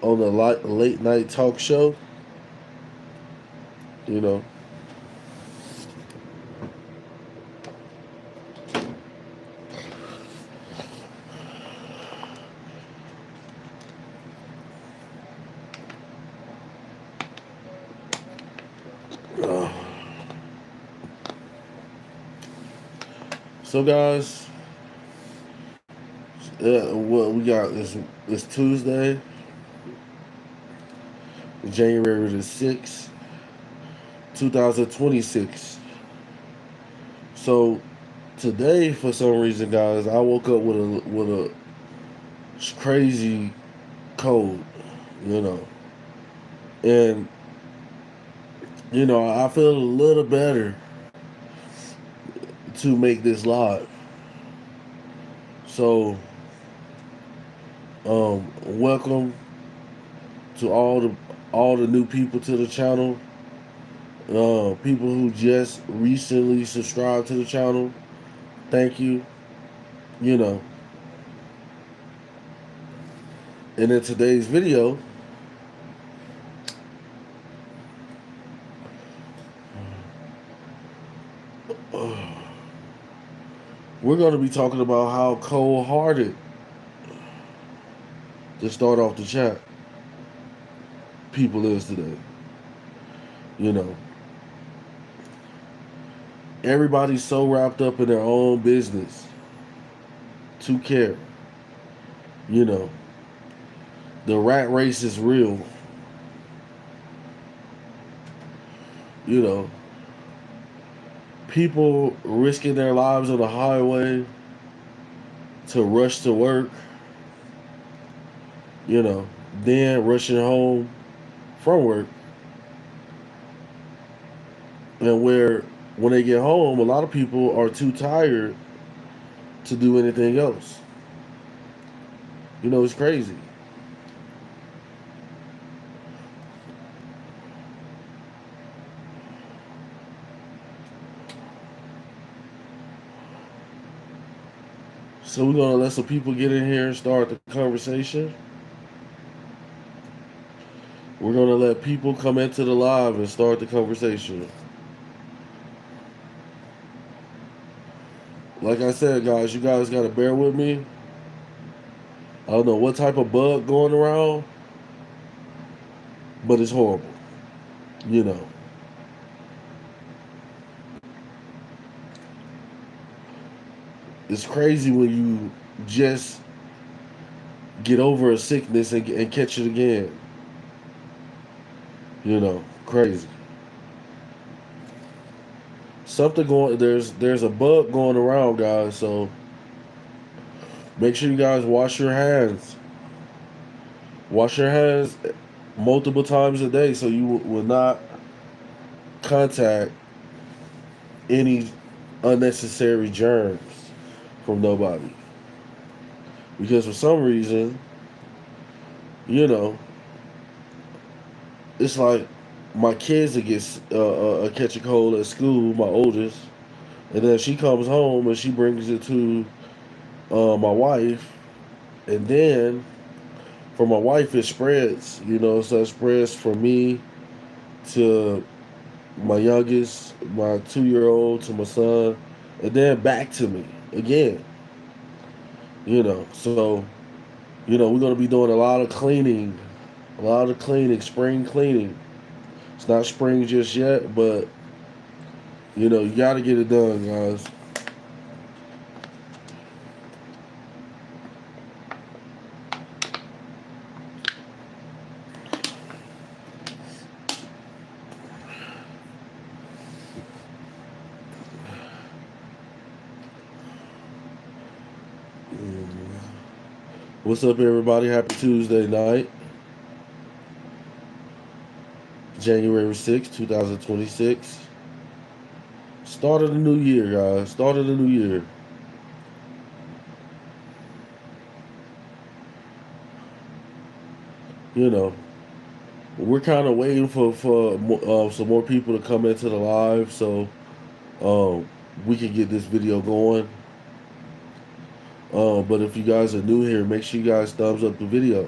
on the late night talk show. You know, uh, so guys, what we got is Tuesday, January the 6th, 2026. So today, for some reason, guys, I woke up with a crazy cold. You know, and I feel a little better to make this live. So, welcome to all the new people to the channel. People who just recently subscribed to the channel. Thank you. You know, and in today's video, we're going to be talking about how cold-hearted, to start off the chat, people is today. You know, everybody's so wrapped up in their own business to care. You know, the rat race is real. You know, people risking their lives on the highway to rush to work, then rushing home from work. And where when they get home, a lot of people are too tired to do anything else. It's crazy. So we're gonna let some people get in here and start the conversation. We're gonna let people come into the live and start the conversation. Like I said, guys, you guys gotta bear with me. I don't know what type of bug going around, but it's horrible. You know. It's crazy when you just get over a sickness and catch it again. Crazy. Something going there's a bug going around, guys. So make sure you guys wash your hands. Wash your hands multiple times a day so you will not contact any unnecessary germs from nobody. Because for some reason, you know, it's like my kids that get catch a cold at school, my oldest, and then she comes home and she brings it to my wife, and then for my wife it spreads. So it spreads from me to my youngest, my 2 year old, to my son, and then back to me again. So we're gonna be doing a lot of cleaning, spring cleaning. It's not spring just yet, but you gotta get it done, guys. What's up, everybody? Happy Tuesday night, January 6th, 2026. Start of the new year, guys. Start of the new year. You know, we're kind of waiting for some more people to come into the live so um, we can get this video going. But if you guys are new here, make sure you guys thumbs up the video.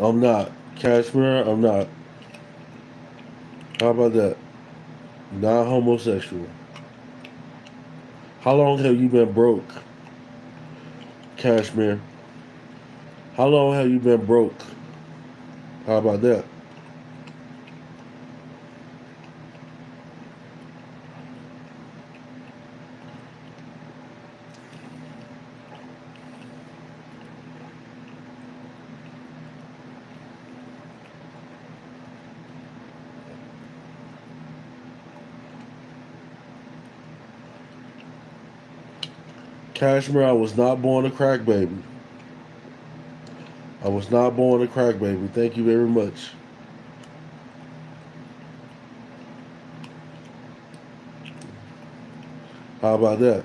I'm not. Cashmere, I'm not. How about that? Not homosexual. How long have you been broke, Cashmere? How long have you been broke? How about that? Cashmere, I was not born a crack baby. I was not born a crack baby. Thank you very much. How about that?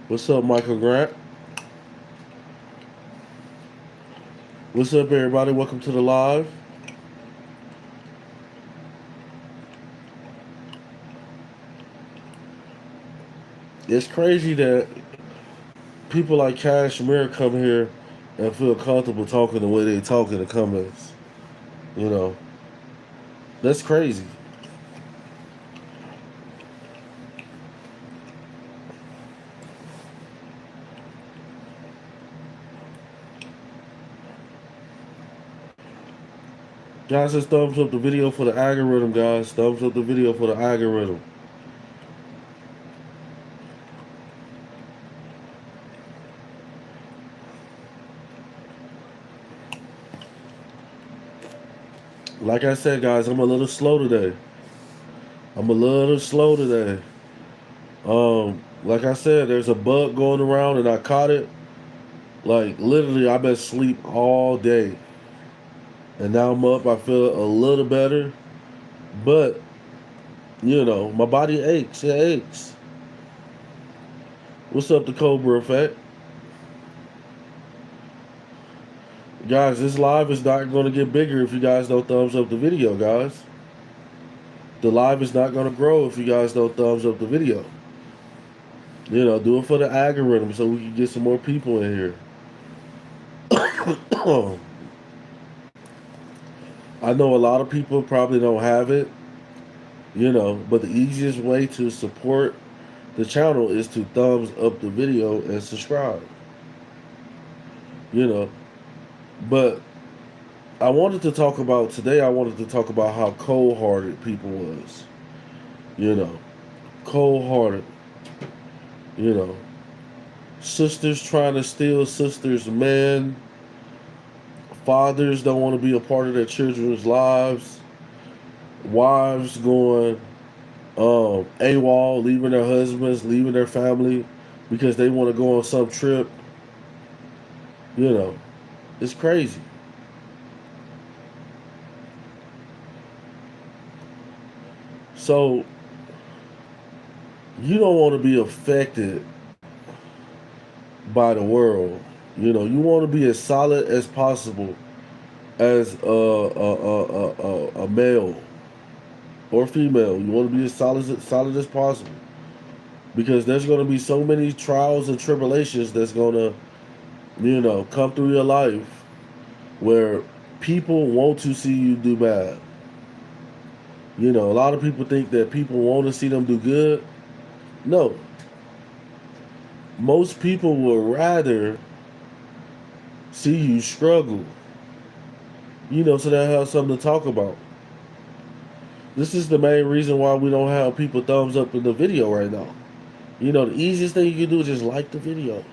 What's up, Michael Grant? What's up, everybody? Welcome to the live. It's crazy that people like Cashmere come here and feel comfortable talking the way they talk in the comments. You know, that's crazy. Guys, just thumbs up the video for the algorithm, guys. Thumbs up the video for the algorithm. Like I said, guys, I'm a little slow today. I'm a little slow today. Like I said, there's a bug going around and I caught it. Like literally, I've been asleep all day, and now I'm up. I feel a little better, but my body aches. It aches. What's up, the Cobra Effect? Guys, this live is not going to get bigger if you guys don't thumbs up the video, guys. The live is not going to grow if you guys don't thumbs up the video. Do it for the algorithm so we can get some more people in here. I know a lot of people probably don't have it, but the easiest way to support the channel is to thumbs up the video and subscribe. But I wanted to talk about today. I wanted to talk about how cold-hearted people was. Cold-hearted. Sisters trying to steal sisters' men. Fathers don't want to be a part of their children's lives. Wives going AWOL, leaving their husbands, leaving their family because they want to go on some trip. It's crazy. So you don't want to be affected by the world. You want to be as solid as possible as a male or female. You want to be as solid as possible because there's going to be so many trials and tribulations that's going to come through your life where people want to see you do bad. A lot of people think that people want to see them do good. No. Most people would rather see you struggle. So they have something to talk about. This is the main reason why we don't have people thumbs up in the video right now. The easiest thing you can do is just like the video.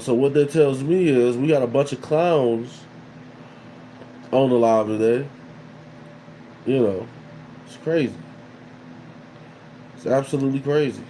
So what that tells me is we got a bunch of clowns on the live today. It's crazy. It's absolutely crazy.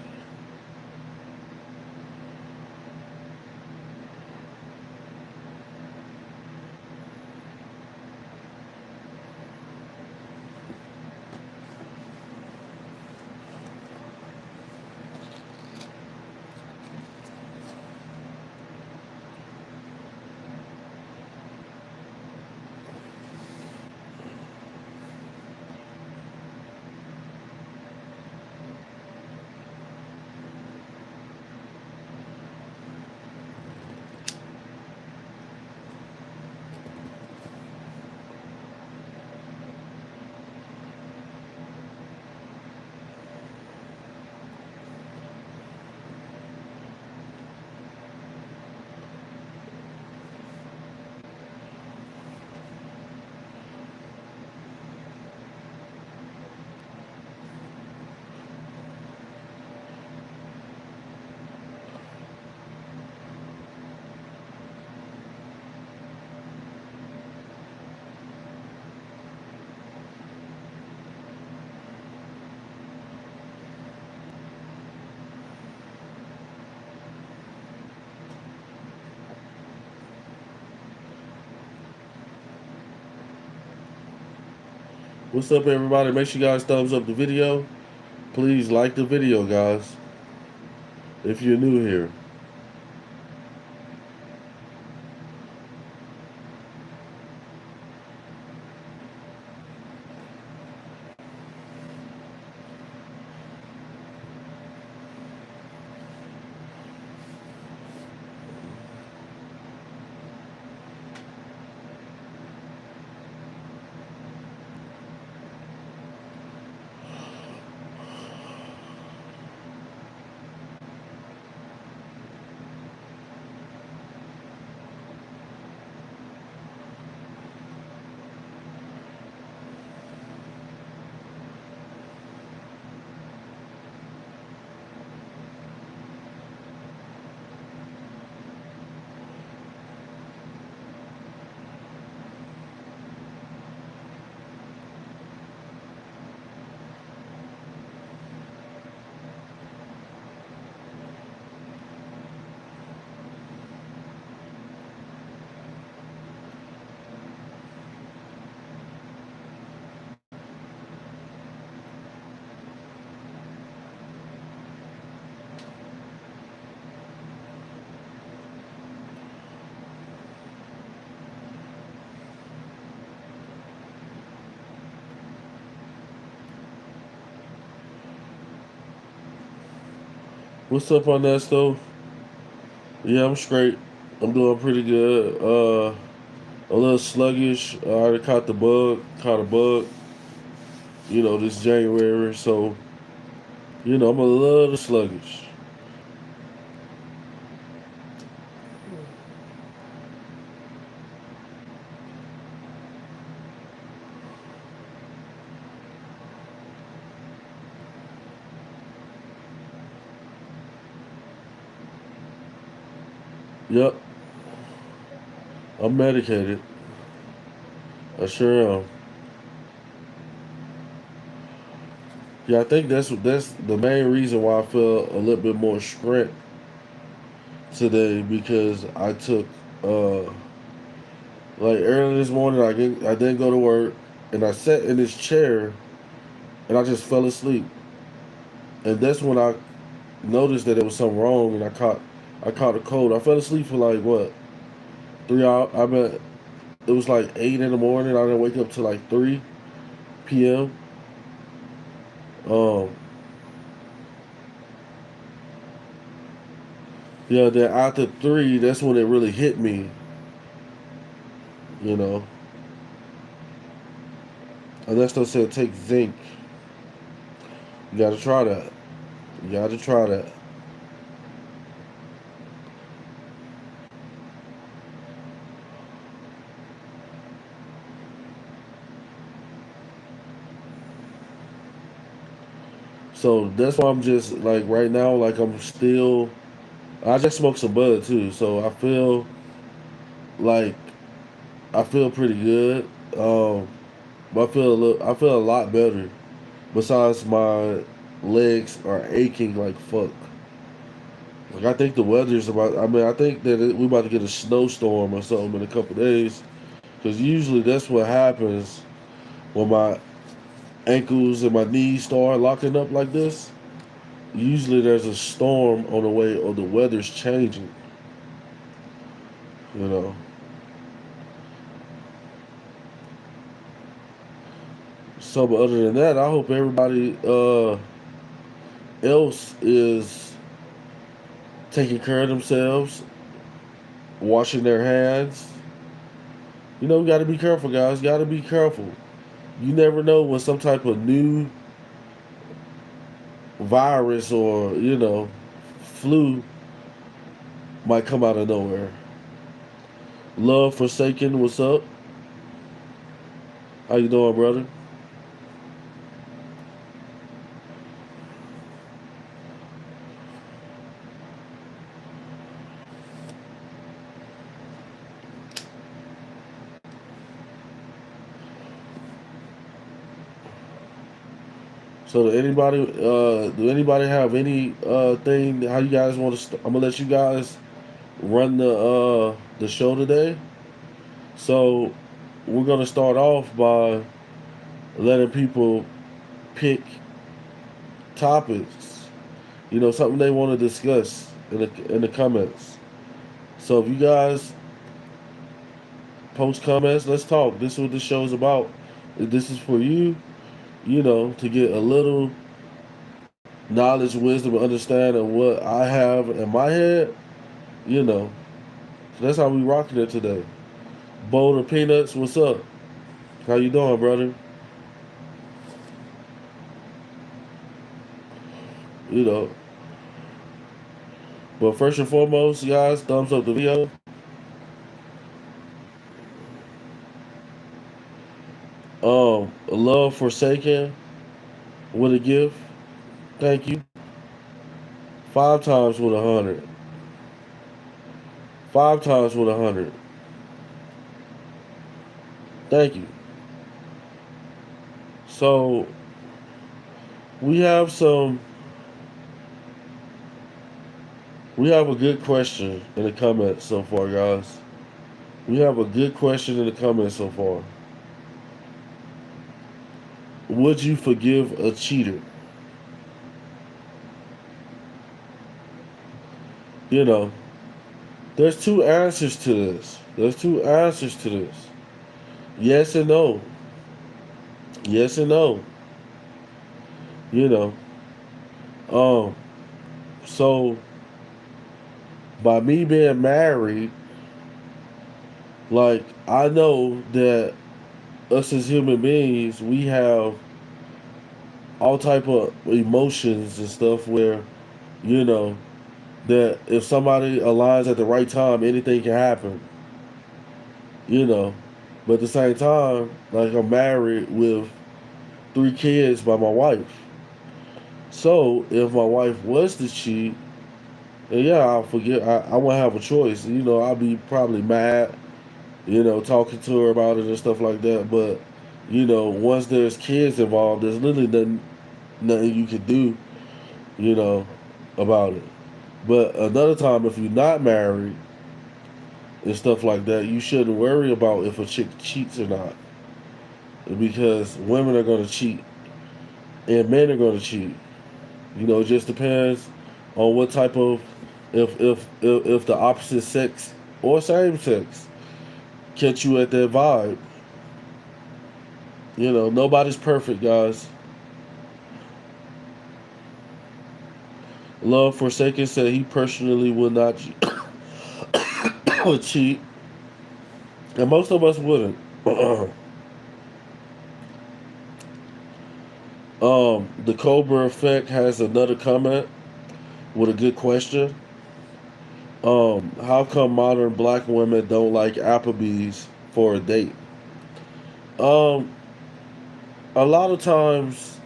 What's up, everybody? Make sure you guys thumbs up the video. Please like the video, guys, if you're new here. What's up, Ernesto? Yeah, I'm straight. I'm doing pretty good. A little sluggish. I already caught the bug. Caught a bug. This January. So, I'm a little sluggish. Yep, I'm medicated. I sure am. Yeah, I think that's the main reason why I feel a little bit more strength today because I took uh like early this morning I didn't go to work and I sat in this chair and I just fell asleep. And that's when I noticed that there was something wrong and I caught a cold. I fell asleep for like what, 3 hours. I mean, it was like 8 in the morning. I didn't wake up till like 3 p.m. Um yeah, then after 3, that's when it really hit me, you know. And that's still said take zinc. You gotta try that. You gotta try that. So that's why I'm just like right now, like I'm still. I just smoked some bud too, so like I feel pretty good. But I feel a lot better. Besides, my legs are aching like fuck. Like I think the weather's about. I mean, I think that we about to get a snowstorm or something in a couple days. Because usually that's what happens when my ankles and my knees start locking up like this. Usually there's a storm on the way or the weather's changing. You know. So, but other than that, I hope everybody else is taking care of themselves, washing their hands. We got to be careful, guys. Got to be careful. You never know when some type of new virus or flu might come out of nowhere. Love Forsaken, what's up? How you doing, brother? So do anybody have any thing how you guys want to I'm gonna let you guys run the show today. So we're gonna start off by letting people pick topics, something they want to discuss in the comments. So if you guys post comments, let's talk. This is what this show is about. This is for you, to get a little knowledge, wisdom, and understanding what I have in my head, you know. So that's how we rocking it today. Boulder Peanuts, what's up? How you doing, brother? You know. But first and foremost, guys, thumbs up the video. Love Forsaken with a gift. Thank you. 5 times with 100. 5 times with 100. Thank you. So we have a good question in the comments so far, guys. We have a good question in the comments so far. Would you forgive a cheater? You know, there's two answers to this. Yes and no. Yes and no. You know. Um, so by me being married, like I know that us as human beings, we have all type of emotions and stuff where, you know, that if somebody aligns at the right time, anything can happen. You know. But at the same time, like I'm married with 3 kids by my wife. So if my wife was to cheat, then yeah, I'll forget. I won't have a choice. I'll be probably mad. Talking to her about it and stuff like that. But once there's kids involved, there's literally nothing you can do. You know, about it. But another time, if you're not married and stuff like that, you shouldn't worry about if a chick cheats or not, because women are going to cheat and men are going to cheat. It just depends on what type of if the opposite sex or same sex catch you at that vibe. Nobody's perfect, guys. Love Forsaken said he personally would not cheat, and most of us wouldn't. The Cobra Effect has another comment with a good question. How come modern black women don't like Applebee's for a date? Um, a lot of times,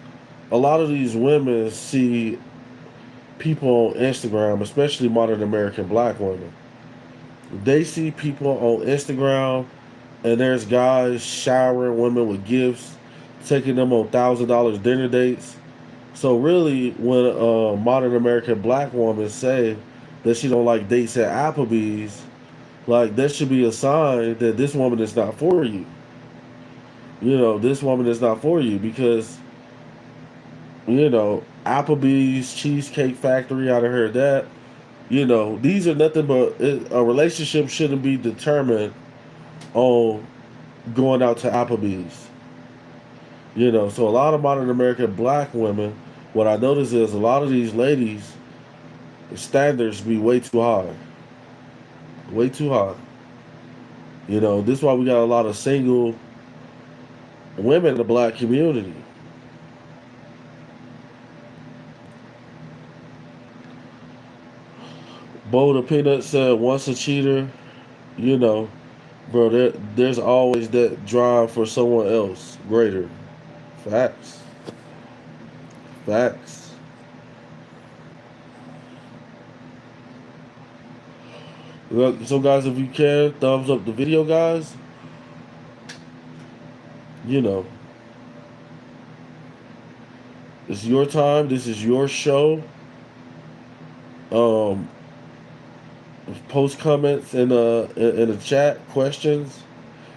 a lot of these women see people on Instagram, especially modern American black women. They see people on Instagram, and there's guys showering women with gifts, taking them on $1,000 dinner dates. So really, when a modern American black woman say that she don't like dates at Applebee's, like that should be a sign that this woman is not for you. This woman is not for you because Applebee's, Cheesecake Factory. I'd have heard that. These are nothing but a relationship shouldn't be determined on going out to Applebee's. So a lot of modern American black women, what I notice is a lot of these ladies standards be way too high. Way too high. This is why we got a lot of single women in the black community. Boulder Peanut said once a cheater, you know, bro, there's always that drive for someone else greater. Facts. Facts. So guys, if you can, thumbs up the video, guys. You know, it's your time. This is your show. Um, Post comments in the chat, questions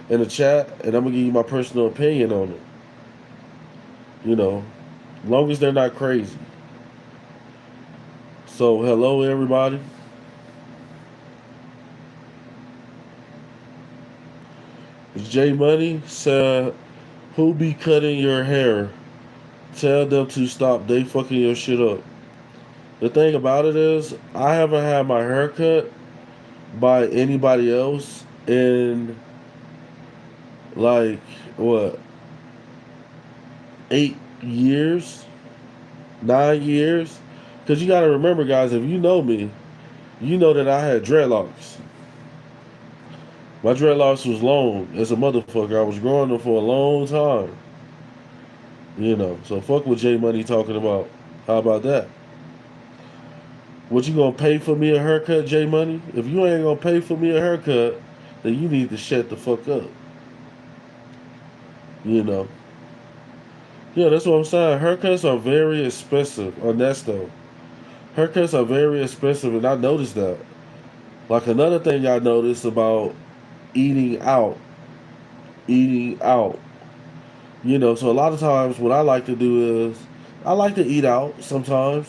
in the chat, and I'm gonna give you my personal opinion on it. You know, long as they're not crazy. So hello everybody. J Money said, "Who be cutting your hair? Tell them to stop. They fucking your shit up." The thing about it is, I haven't had my hair cut by anybody else in like what 8 years, 9 years. Because you got to remember, guys, if you know me, you know that I had dreadlocks. My dreadlocks was long as a motherfucker. I was growing them for a long time. So fuck what J Money talking about. How about that? What you gonna pay for me a haircut, J Money? If you ain't gonna pay for me a haircut, then you need to shut the fuck up. You know. Yeah, that's what I'm saying. Haircuts are very expensive. Ernesto. Haircuts are very expensive, and I noticed that. Like another thing I noticed about eating out, eating out. So a lot of times what I like to do is I like to eat out sometimes,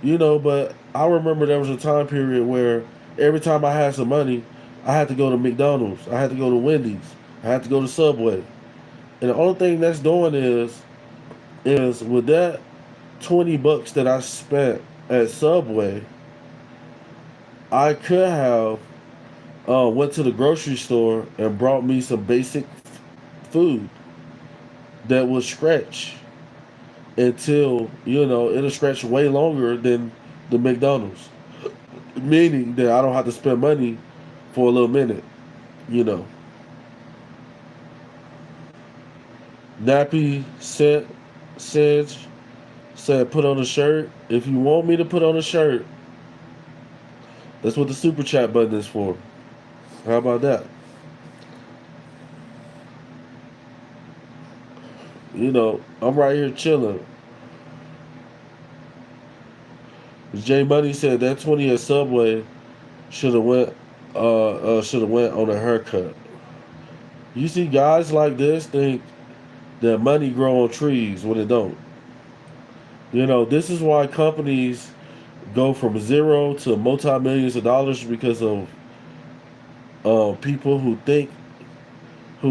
but I remember there was a time period where every time I had some money, I had to go to McDonald's, I had to go to Wendy's, I had to go to Subway. And the only thing that's doing is with that $20 that I spent at Subway, I could have went to the grocery store and brought me some basic food that would stretch until it'll stretch way longer than the McDonald's, meaning that I don't have to spend money for a little minute. You know, Nappy said said put on a shirt. If you want me to put on a shirt, that's what the super chat button is for. How about that? I'm right here chilling. J Money said that 20 at Subway should have went on a haircut. You see, guys like this think that money grow on trees when it don't. This is why companies go from zero to multi-millions of dollars because of people who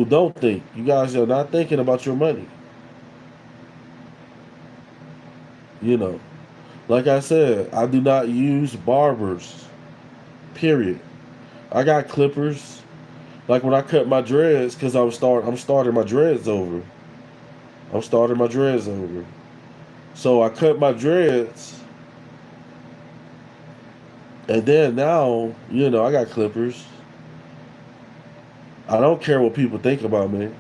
don't think. You guys are not thinking about your money. You know, like I said, I do not use barbers. Period. I got clippers. Like when I cut my dreads, because I'm starting my dreads over. I'm starting my dreads over. So I cut my dreads, and then now, I got clippers. I don't care what people think about me.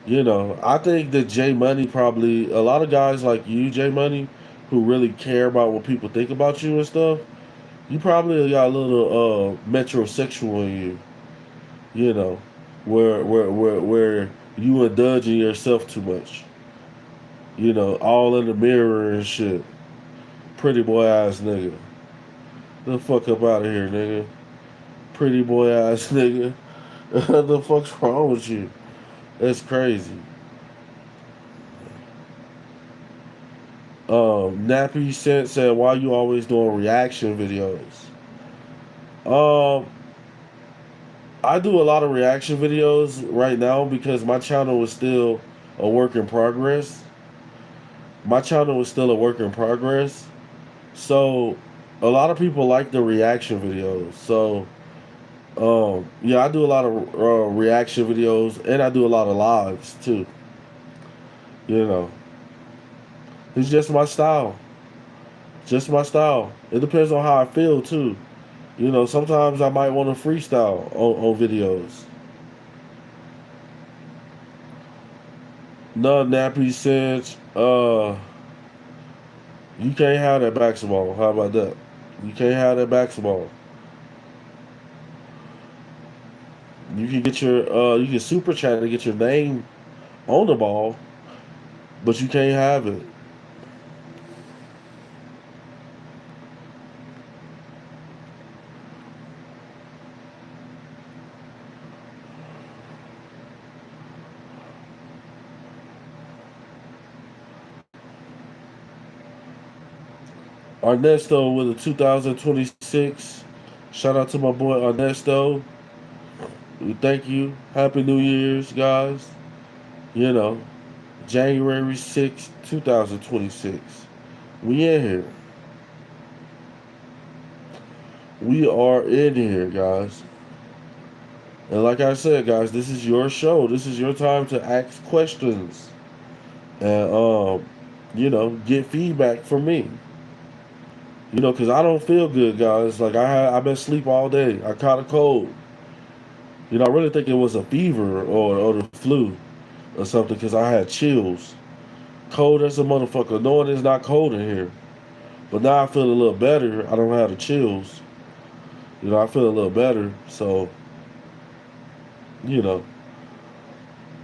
I think that J Money probably a lot of guys like you, J Money, who really care about what people think about you and stuff. You probably got a little metrosexual in you. You know, where you indulging yourself too much. All in the mirror and shit. Pretty boy ass nigga. The fuck up out of here, nigga. Pretty boy ass nigga. What the fuck's wrong with you? That's crazy. Nappy said, "Why you always doing reaction videos?" Um, I do a lot of reaction videos right now because my channel is still a work in progress. My channel is still a work in progress, so a lot of people like the reaction videos. So, yeah, I do a lot of reaction videos, and I do a lot of lives too. You know, it's just my style. Just my style. It depends on how I feel too. Sometimes I might want to freestyle on videos. No, Nappy said, you can't have that basketball. How about that? You can't have that basketball. You can super chat to get your name on the ball, but you can't have it. Ernesto with a 2026. Shout out to my boy Ernesto. Thank you. Happy New Year's, guys. You know, January 6th, 2026. We in here. We are in here, guys. And like I said, guys, this is your show. This is your time to ask questions and get feedback from me. Because I don't feel good, guys. Like I've been asleep all day. I caught a cold. I really think it was a fever or the flu or something because I had chills. Cold as a motherfucker. Knowing it's not cold in here. But now I feel a little better. I don't have the chills. I feel a little better. So, you know,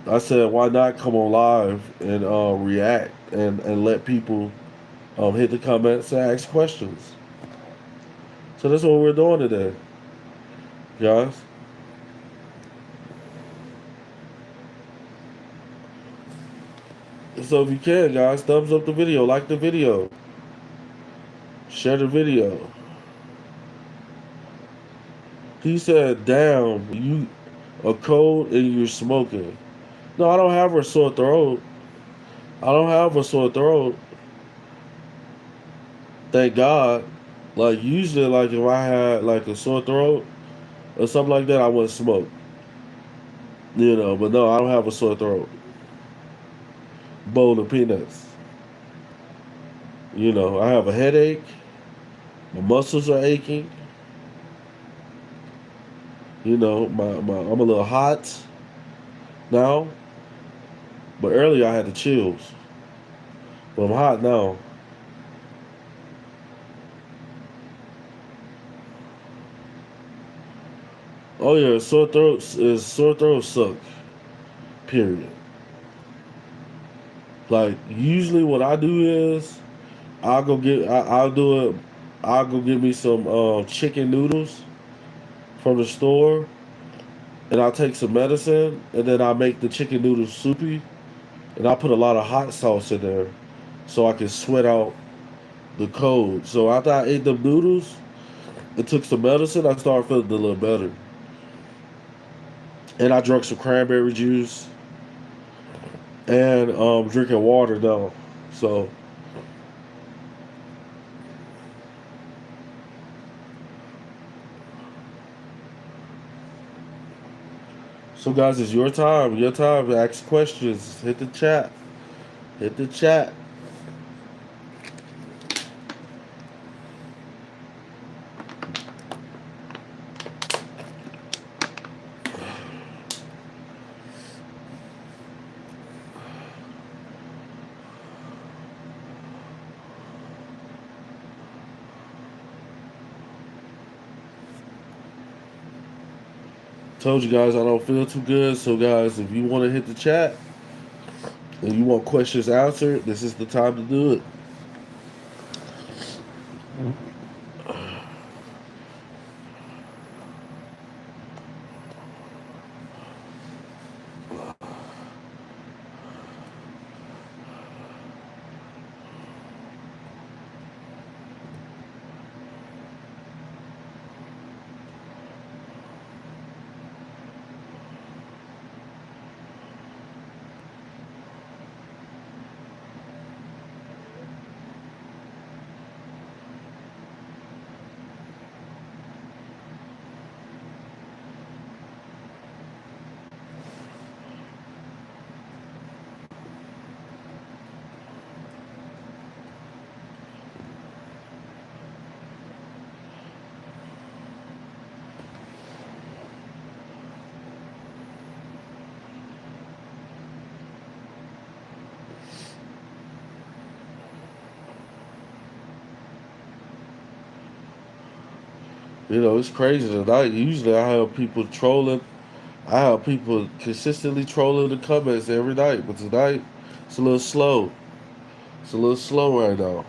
I said, why not come on live and react and let people hit the comments and ask questions. So that's what we're doing today, guys. So if you can, guys, thumbs up the video, like the video, share the video. He said, damn, you a cold and you're smoking. No, I don't have a sore throat. I don't have a sore throat. Thank God. Like usually, like if I had like a sore throat or something like that, I wouldn't smoke. But no, I don't have a sore throat. Bowl of peanuts. I have a headache. My muscles are aching. I'm a little hot now. But earlier I had the chills. But I'm hot now. Oh yeah, sore throat suck. Period. Like usually what I do is I'll do it. I'll go get me some chicken noodles from the store, and I'll take some medicine, and then I'll make the chicken noodles soupy, and I'll put a lot of hot sauce in there, so I can sweat out the cold. So after I ate the noodles and took some medicine, I started feeling a little better, and I drank some cranberry juice and drinking water now. So So guys, it's your time. Your time to ask questions. Hit the chat. Hit the chat. Told you guys I don't feel too good. So guys, if you want to hit the chat and you want questions answered, this is the time to do it. It's crazy tonight. Usually I have people trolling. I have people consistently trolling the comments every night. But tonight, it's a little slow. It's a little slow right now.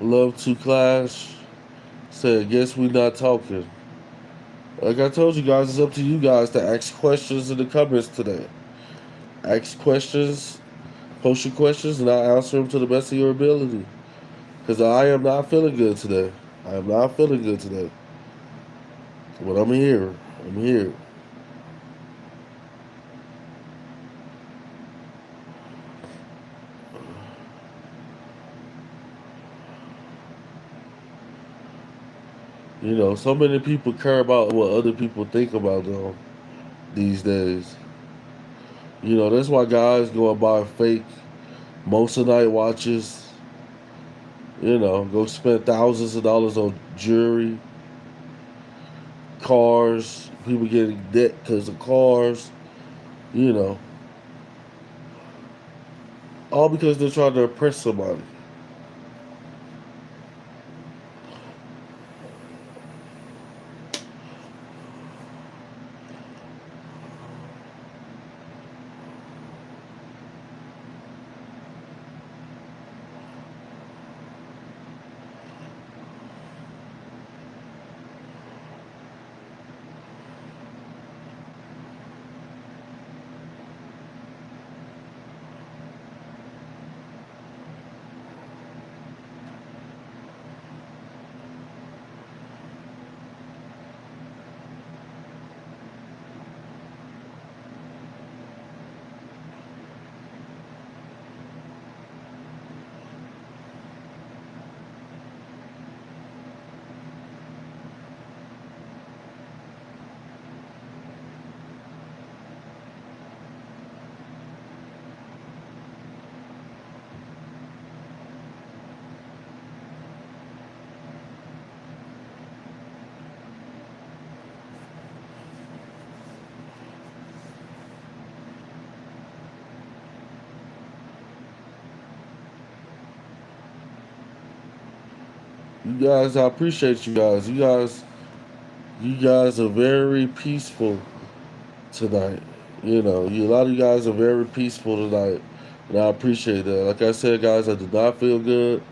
Love to Clash said, guess we not talking. Like I told you guys, it's up to you guys to ask questions in the comments today. Ask questions, post your questions, and I'll answer them to the best of your ability. Because I am not feeling good today. I am not feeling good today. But I'm here. I'm here. You know, so many people care about what other people think about them these days. You know, that's why guys go and buy fake most of night watches. You know, go spend thousands of dollars on jewelry, cars. People getting debt because of cars. You know, all because they're trying to impress somebody. You guys, I appreciate you guys. You guys are very peaceful tonight. You know, a lot of you guys are very peaceful tonight, and I appreciate that. Like I said, guys, I did not feel good,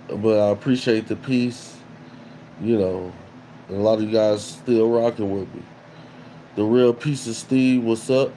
but I appreciate the peace. You know, and a lot of you guys still rocking with me. The real piece of Steve, what's up?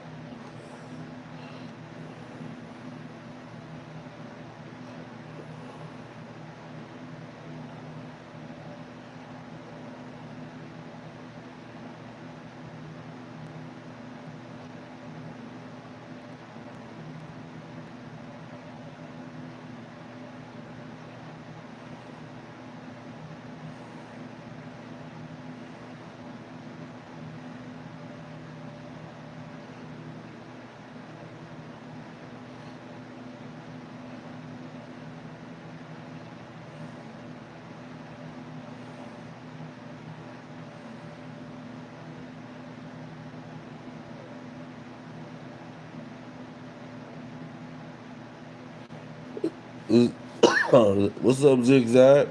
What's up, Zigzag?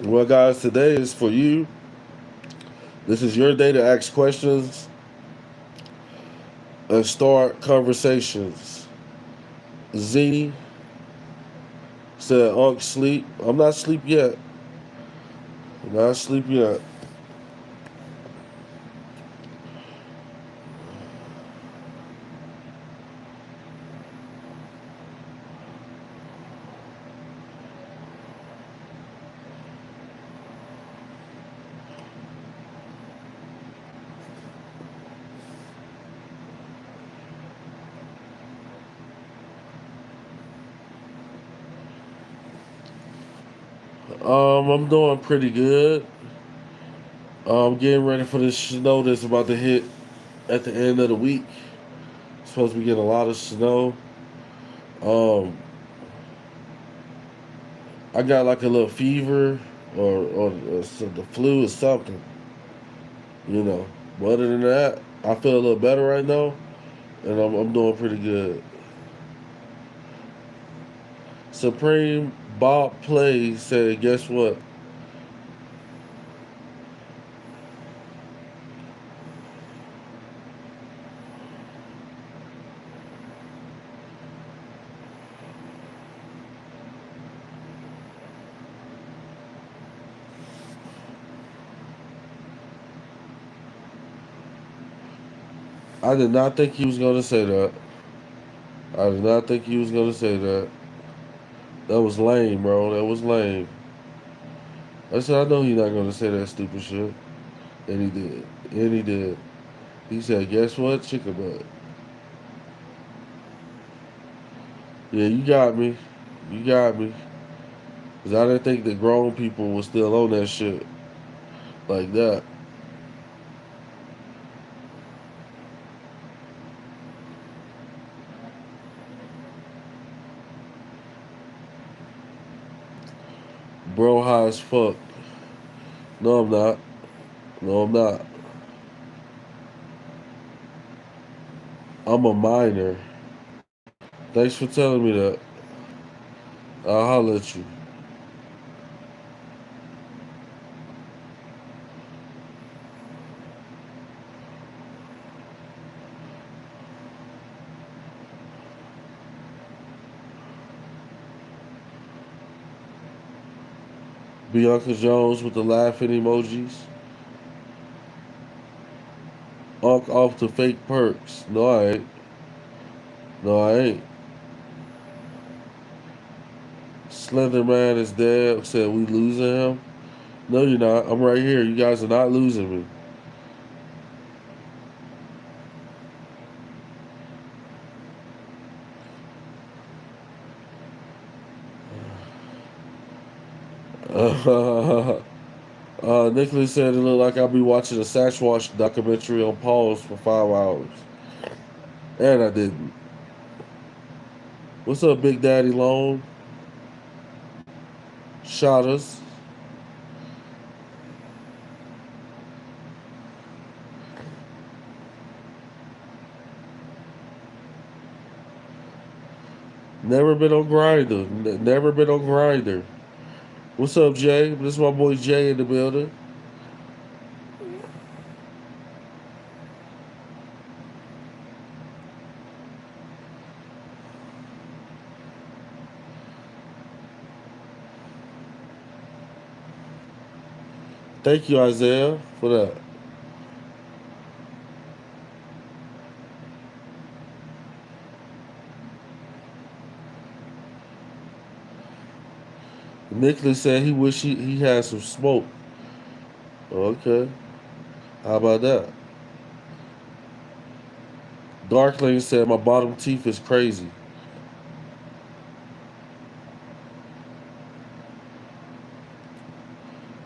Well, guys, today is for you. This is your day to ask questions and start conversations. Zini said, Unc, sleep. I'm not asleep yet. I'm not asleep yet. I'm doing pretty good. I'm getting ready for this snow that's about to hit at the end of the week. Supposed to be getting a lot of snow. Um, I got like a little fever or the flu or something, you know. But other than that, I feel a little better right now, and I'm doing pretty good. Supreme Bob Play said, guess what? I did not think he was gonna say that. I did not think he was gonna say that. That was lame, bro. That was lame. I said I know he's not gonna say that stupid shit. And he did. And he did. He said, guess what? Chicken butt. Yeah, you got me. You got me. Cause I didn't think that grown people were still on that shit like that. Bro high as fuck. No, I'm not. No, I'm not. I'm a minor. Thanks for telling me that. I'll holler at you. Bianca Jones with the laughing emojis. Unk off the fake perks. No, I ain't. No, I ain't. Slenderman is dead. Said we losing him. No, you're not. I'm right here. You guys are not losing me. Nicholas said it looked like I'll be watching a Sasquatch documentary on pause for 5 hours. And I didn't. What's up, Big Daddy Long? Shot us. Never been on Grinder. Never been on Grinder. What's up, Jay? This is my boy Jay in the building. Thank you, Isaiah, for that. Nicholas said he wish he had some smoke. Okay. How about that? Darkling said my bottom teeth is crazy.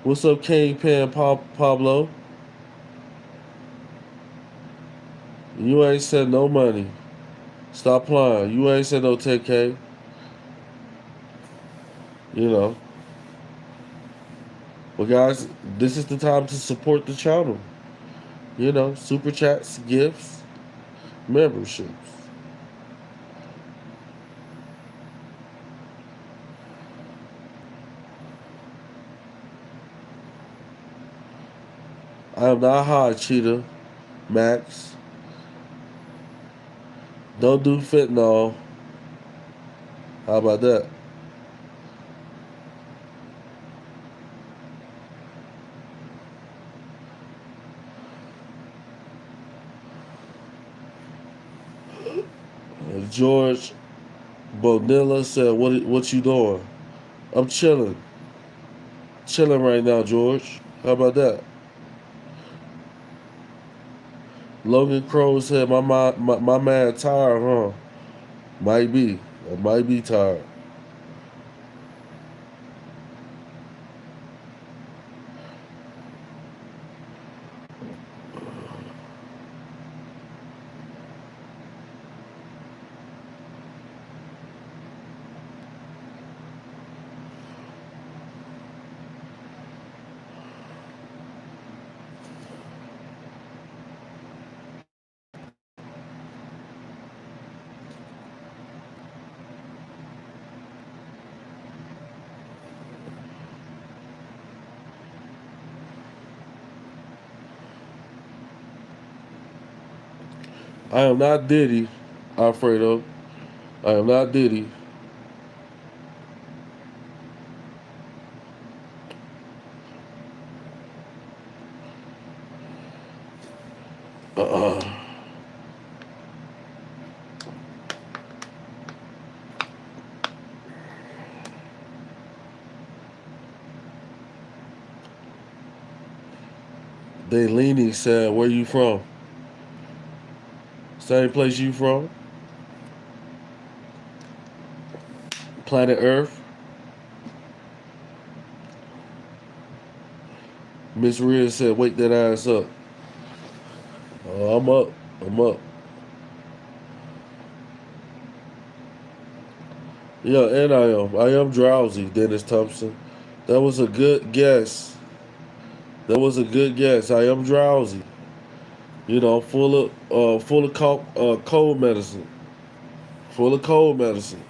What's up, Kingpin Pablo? You ain't said no money. Stop playing. You ain't said no 10K. You know. But guys, this is the time to support the channel. You know, super chats, gifts, memberships. I am not high, Cheetah. Max. Don't do fentanyl. How about that? George Bonilla said, "What you doing?" I'm chilling right now, George. How about that? Logan Crow said, my man tired, huh? Might be. I might be tired. I am not Diddy, Alfredo. I am not Diddy. They leaning said, "Where you from? Same place you from? Planet Earth." Miss Rhea said, "Wake that ass up." I'm up. I'm up. Yeah, and I am. I am drowsy, Dennis Thompson. That was a good guess. That was a good guess. I am drowsy. You know, full of cold medicine. Full of cold medicine.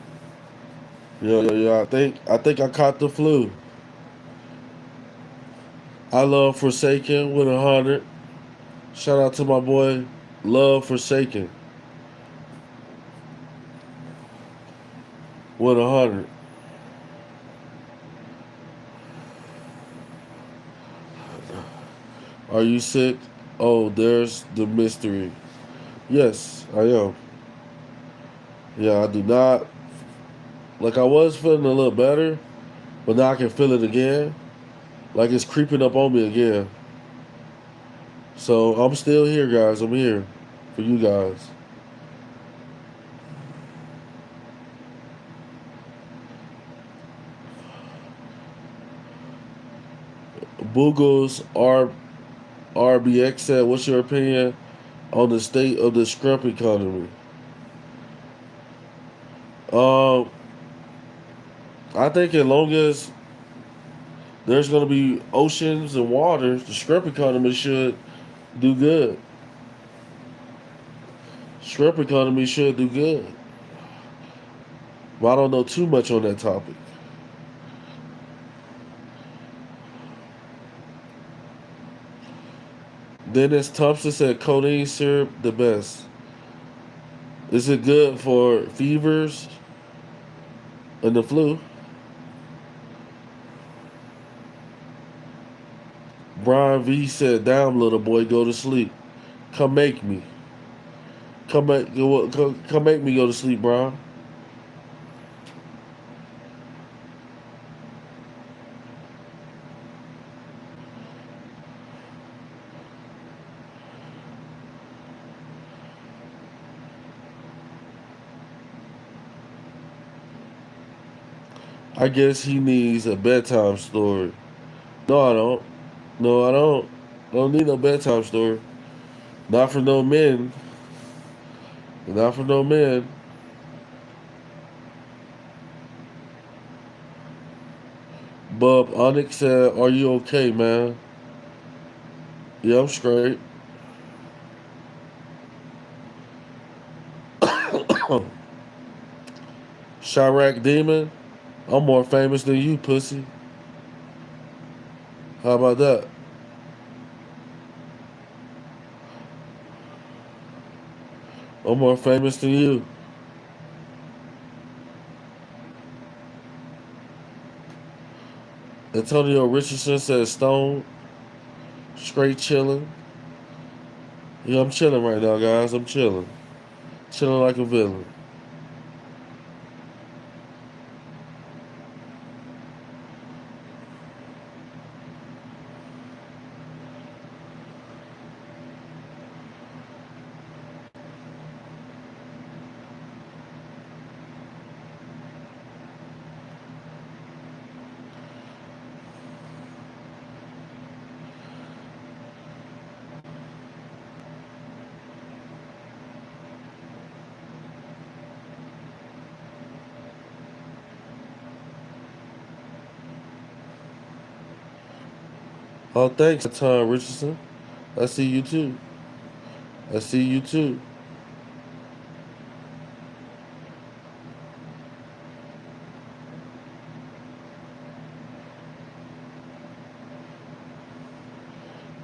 Yeah, yeah, yeah. I think I caught the flu. I love Forsaken with 100. Shout out to my boy, Love Forsaken with 100. Are you sick? Oh, there's the mystery. Yes, I am. Yeah, I do not. Like I was feeling a little better, but now I can feel it again. Like it's creeping up on me again. So I'm still here, guys. I'm here for you guys. Boogles RBX said, "What's your opinion on the state of the scrap economy?" Um, I think as long as there's going to be oceans and waters, the scrap economy should do good. Scrap economy should do good. But I don't know too much on that topic. Dennis Thompson said codeine syrup the best. Is it good for fevers and the flu? Brian V said, "Damn, little boy, go to sleep. Come make me. Come make me go to sleep, Brian." I guess he needs a bedtime story. No, I don't. No, I don't. I don't need no bedtime story. Not for no men. Not for no men. Bub Onyx said, "Are you okay, man?" Yeah, I'm straight. Chirac Demon, I'm more famous than you, pussy. How about that? I'm more famous than you. Antonio Richardson said, "Stone, straight chilling." Yeah, I'm chilling right now, guys. I'm chilling. Chilling like a villain. Oh, thanks, Tom Richardson. I see you too. I see you too.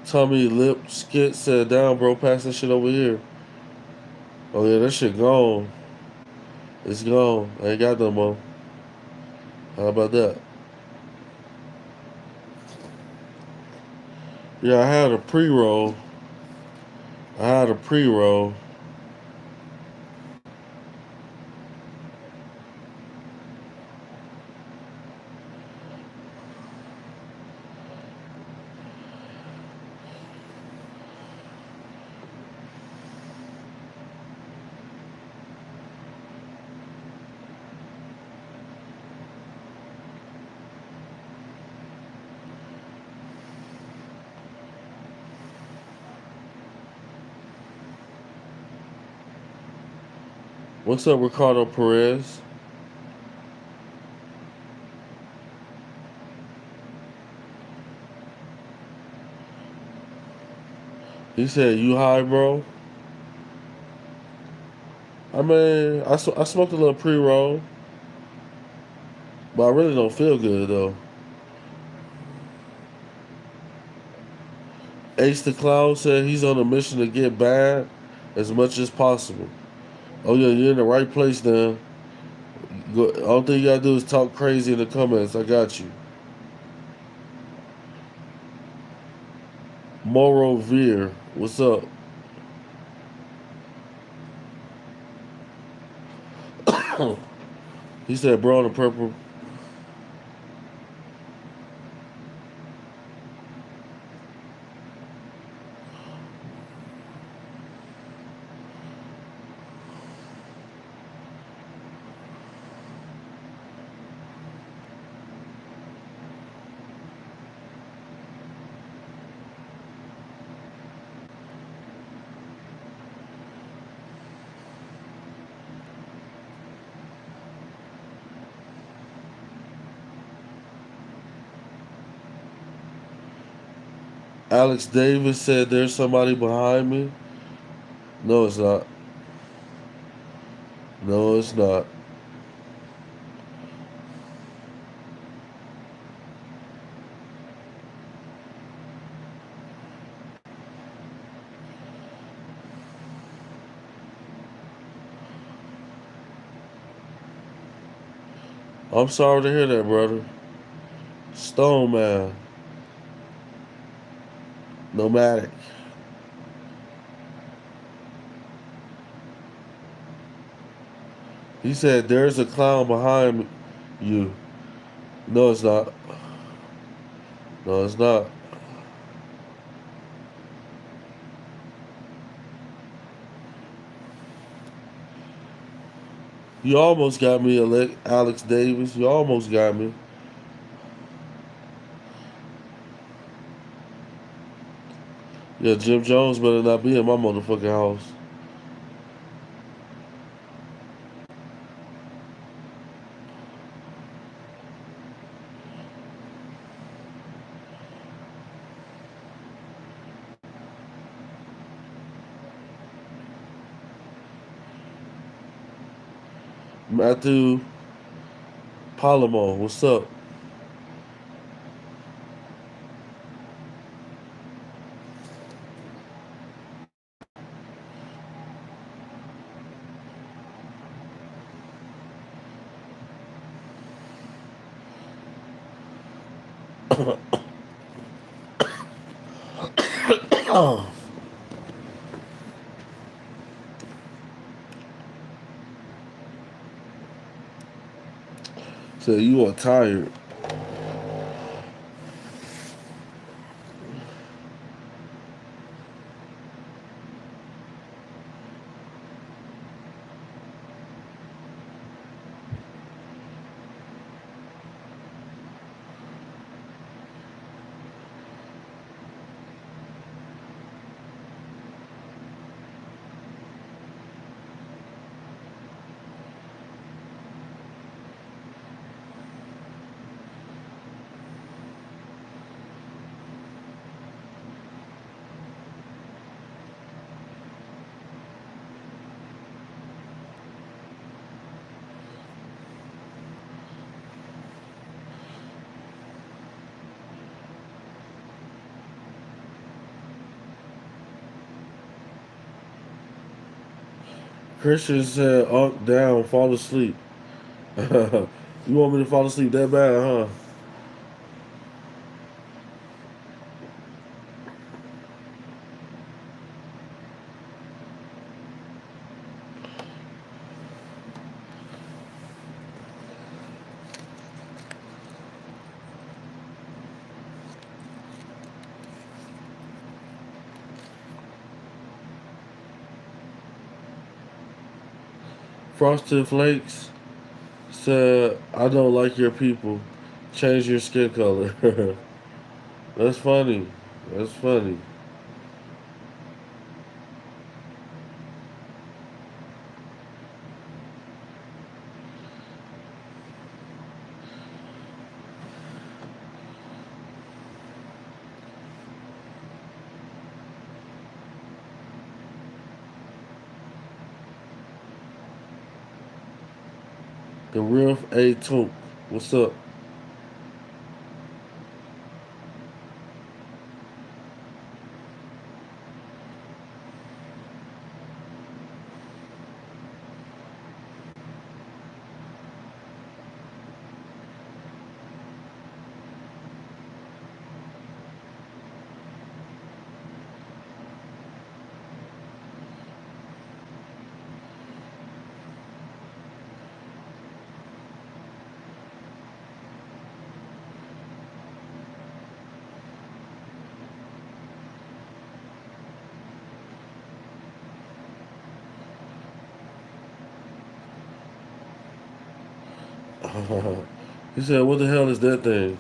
Tommy Lip Skit said, "Down, bro. Pass that shit over here." Oh, yeah, that shit gone. It's gone. I ain't got no more. How about that? Yeah, I had a pre roll. I had a pre roll. What's up, Ricardo Perez? He said, "You high, bro?" I mean, I smoked a little pre roll, but I really don't feel good though. Ace the Clown said he's on a mission to get bad as much as possible. Oh yeah, you're in the right place then. All thing you gotta do is talk crazy in the comments. I got you. Moro Veer, what's up? He said, "Bro, on the purple." Alex Davis said, "There's somebody behind me." No, it's not. No, it's not. I'm sorry to hear that, brother. Stone Man, Nomadic. He said, "There's a clown behind you." No, it's not. No, it's not. You almost got me, Alex Davis. You almost got me. Yeah, Jim Jones better not be in my motherfucking house. Matthew Palamo, what's up? Oh, so you are tired. Christian said, "Unk down, fall asleep." You want me to fall asleep that bad, huh? Frosted Flakes said, "I don't like your people. Change your skin color." That's funny. That's funny. The real A Took. What's up? He said, "What the hell is that thing?"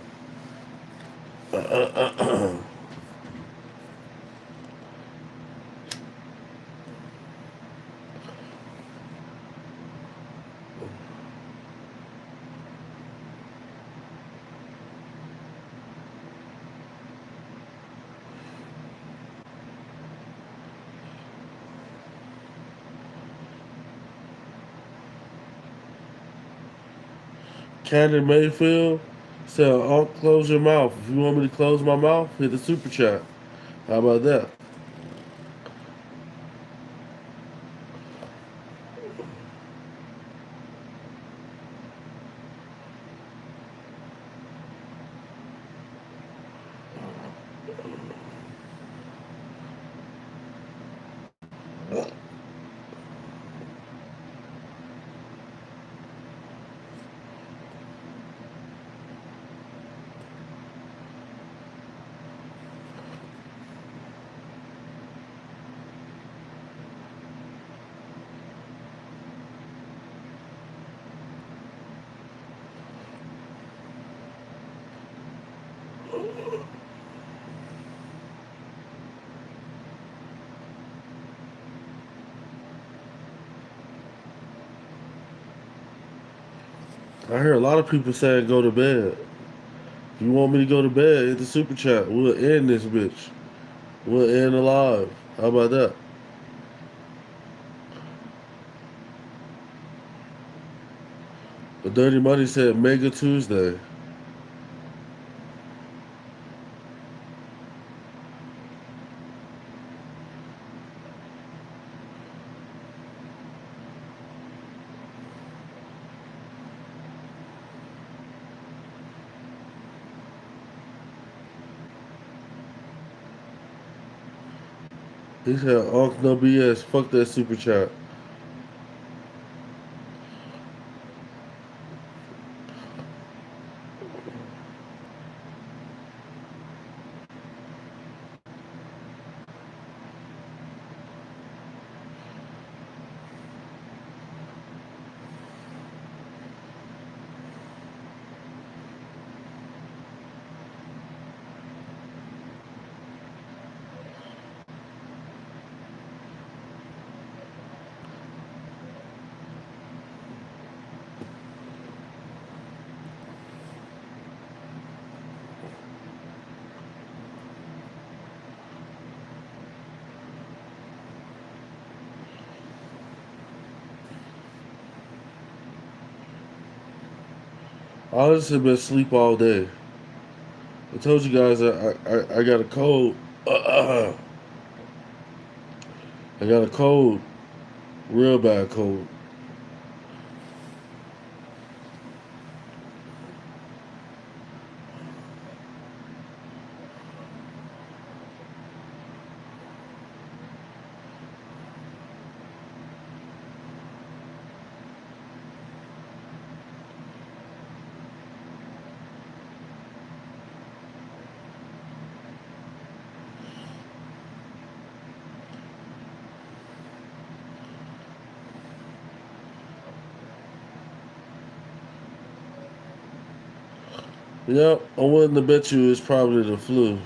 Candy Mayfield said, "Oh, close your mouth. If you want me to close my mouth, hit the super chat. How about that?" I hear a lot of people saying go to bed. If you want me to go to bed, hit the super chat. We'll end this bitch. We'll end alive. How about that? The Dirty Money said Mega Tuesday. He said, "Unc, no BS. Fuck that super chat." I just been asleep all day. I told you guys I got a cold. I got a cold. Real bad cold. Yep, I'm willing to bet you it's probably the flu.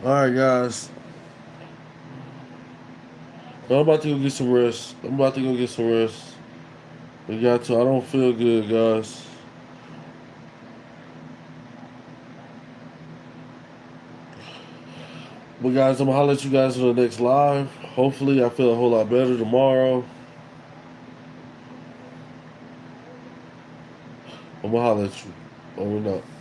All right, guys. I'm about to go get some rest. We got to. I don't feel good, guys. But guys, I'm gonna holler at you guys on the next live. Hopefully, I feel a whole lot better tomorrow. I'm gonna holler at you. Over and out.